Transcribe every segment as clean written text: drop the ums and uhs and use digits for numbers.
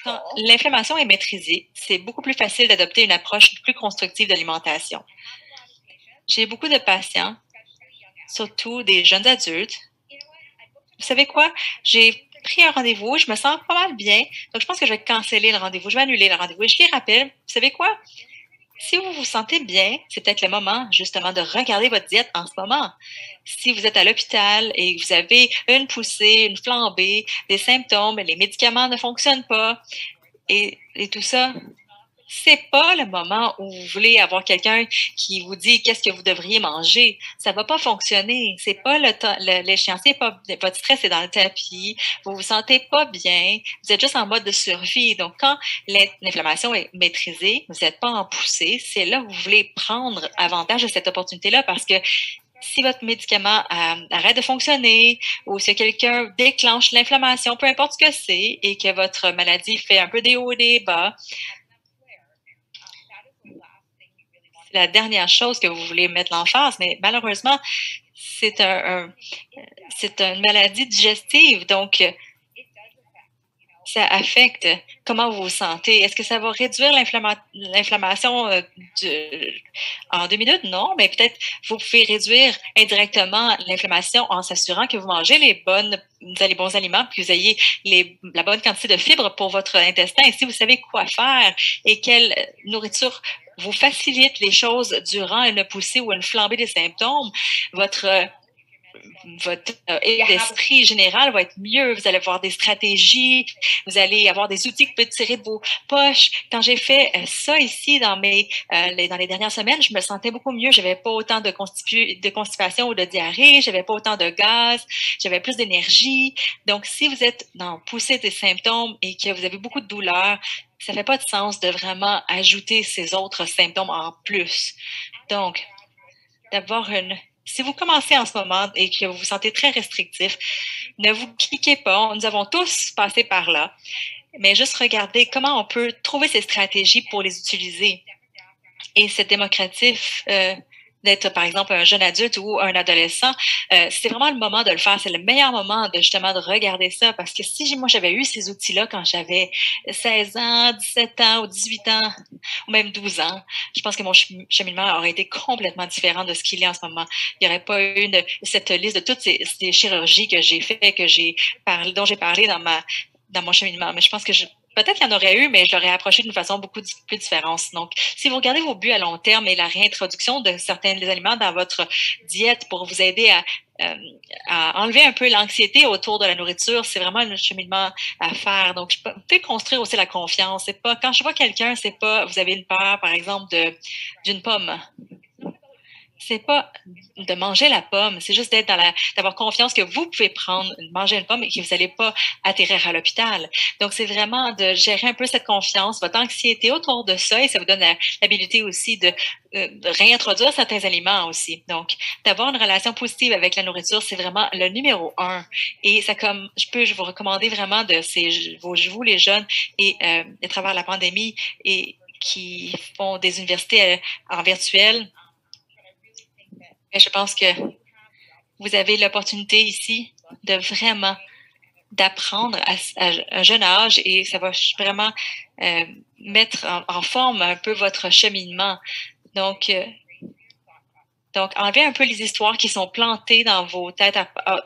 Quand l'inflammation est maîtrisée, c'est beaucoup plus facile d'adopter une approche plus constructive d'alimentation. J'ai beaucoup de patients, surtout des jeunes adultes. Vous savez quoi? J'ai pris un rendez-vous, je me sens pas mal bien, donc je pense que je vais canceller le rendez-vous, je vais annuler le rendez-vous. Et je les rappelle, vous savez quoi? Si vous vous sentez bien, c'est peut-être le moment justement de regarder votre diète en ce moment. Si vous êtes à l'hôpital et que vous avez une poussée, une flambée, des symptômes, les médicaments ne fonctionnent pas et tout ça, c'est pas le moment où vous voulez avoir quelqu'un qui vous dit qu'est-ce que vous devriez manger. Ça va pas fonctionner. C'est pas le temps, l'échéancier, pas, votre stress est dans le tapis. Vous vous sentez pas bien. Vous êtes juste en mode de survie. Donc, quand l'inflammation est maîtrisée, vous n'êtes pas en poussée, c'est là que vous voulez prendre avantage de cette opportunité-là parce que si votre médicament arrête de fonctionner ou si quelqu'un déclenche l'inflammation, peu importe ce que c'est, et que votre maladie fait un peu des hauts et des bas, la dernière chose que vous voulez mettre l'emphase, mais malheureusement, c'est c'est une maladie digestive, donc ça affecte comment vous vous sentez. Est-ce que ça va réduire l'inflammation en 2 minutes? Non, mais peut-être vous pouvez réduire indirectement l'inflammation en s'assurant que vous mangez les bons aliments, puis que vous ayez la bonne quantité de fibres pour votre intestin. Et si vous savez quoi faire et quelle nourriture vous facilite les choses durant une poussée ou une flambée des symptômes, votre esprit général va être mieux. Vous allez avoir des stratégies, vous allez avoir des outils que vous pouvez tirer de vos poches. Quand j'ai fait ça ici dans les dernières semaines, je me sentais beaucoup mieux. J'avais pas autant de constipation ou de diarrhée, j'avais pas autant de gaz, j'avais plus d'énergie. Donc, si vous êtes dans poussée des symptômes et que vous avez beaucoup de douleur, ça fait pas de sens de vraiment ajouter ces autres symptômes en plus. Donc, d'avoir si vous commencez en ce moment et que vous vous sentez très restrictif, ne vous cliquez pas. Nous avons tous passé par là. Mais juste regardez comment on peut trouver ces stratégies pour les utiliser. Et c'est démocratique d'être, par exemple, un jeune adulte ou un adolescent. C'est vraiment le moment de le faire. C'est le meilleur moment de justement de regarder ça. Parce que si moi, j'avais eu ces outils-là quand j'avais 16 ans, 17 ans ou 18 ans, ou même 12 ans, je pense que mon cheminement aurait été complètement différent de ce qu'il est en ce moment. Il n'y aurait pas eu cette liste de toutes ces chirurgies que j'ai fait, dont j'ai parlé dans mon cheminement. Mais je pense que peut-être qu'il y en aurait eu, mais je l'aurais approché d'une façon beaucoup plus différente. Donc, si vous regardez vos buts à long terme et la réintroduction de certains aliments dans votre diète pour vous aider à enlever un peu l'anxiété autour de la nourriture, c'est vraiment un cheminement à faire. Donc, vous pouvez construire aussi la confiance. C'est pas, quand je vois quelqu'un, c'est pas, vous avez une peur, par exemple, d'une pomme. C'est pas de manger la pomme, c'est juste d'avoir confiance que vous pouvez manger une pomme et que vous n'allez pas atterrir à l'hôpital. Donc, c'est vraiment de gérer un peu cette confiance, votre anxiété autour de ça et ça vous donne l'habilité aussi de réintroduire certains aliments aussi. Donc, d'avoir une relation positive avec la nourriture, c'est vraiment le numéro 1. Et ça je vous recommander vraiment vous les jeunes et à travers la pandémie et qui font des universités en virtuel. Je pense que vous avez l'opportunité ici de vraiment d'apprendre à un jeune âge et ça va vraiment mettre en forme un peu votre cheminement. Donc, enlevez un peu les histoires qui sont plantées dans vos têtes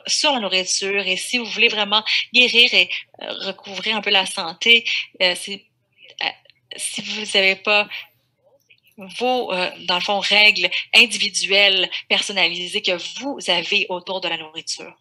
sur la nourriture et si vous voulez vraiment guérir et recouvrir un peu la santé, si vous n'avez pas dans le fond, règles individuelles, personnalisées que vous avez autour de la nourriture.